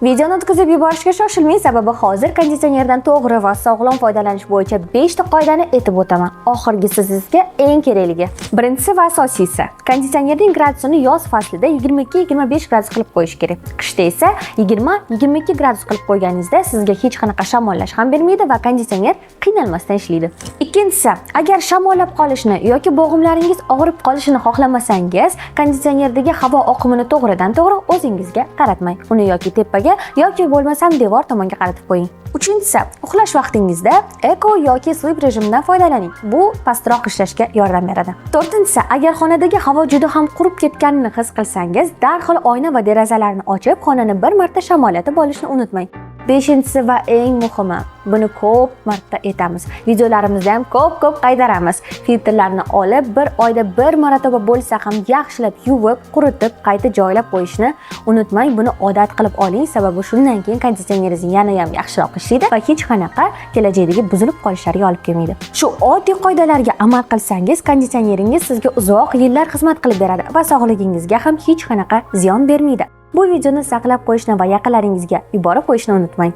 Videoni o'tkazib yuborishga shoshilmang, sababi hozir konditsionerdan to'g'ri va sog'lom foydalanish bo'yicha 5 ta qoidani aytib o'taman. Oxirgisi sizga eng kerakligi. Birinchisi va asosiysi, konditsionerning gradusini yoz faslida 22-25 gradus qilib qo'yish kerak. Qishda esa 20-22 gradus qilib qo'yganingizda sizga hech qanaqa shamollash ham bermaydi va konditsioner qiynalmasdan ishlaydi. Ikkinchisi, agar shamollab qolishni yoki bo'g'imlaringiz og'rib qolishini xohlamasangiz, konditsionerdagi havo oqimini to'g'ridan-to'g'ri o'zingizga qaratmang. Uni yoki tepaga yoki bo'lmasam devor tomonga qaratib qo'ying. Uchinchisi, uxlash vaqtingizda eko yoki sleep rejimidan foydalaning. Bu pastroq ishlashga yordam beradi. To'rtinchisi, agar xonadagi havo juda ham qurib ketganini his qilsangiz, darhol oyna va derazalarni ochib, xonani bir marta shamollatib olishni unutmang. Beshinchisi va eng muhimi, buni ko'p marta aytamiz. Videolarimizda ham ko'p qaytaramiz. Filtrlarni olib, bir oyda bir marotaba bo'lsa ham yaxshilab yuvib, quritib, qayta joylab qo'yishni unutmang. Buni odat qilib oling, sababi shundan keyin konditsioneringiz yana ham yaxshiroq ishlaydi va hech qanaqa kelajakdagi buzilib qolishlariga olib kelmaydi. Shu oddiy qoidalarga amal qilsangiz, konditsioneringiz sizga uzoq yillar xizmat qilib beradi va sog'lig'ingizga ham hech qanaqa ziyon bermaydi. Bu videoni saqlab qo'yishni va yaqinlaringizga yuborib qo'yishni unutmang.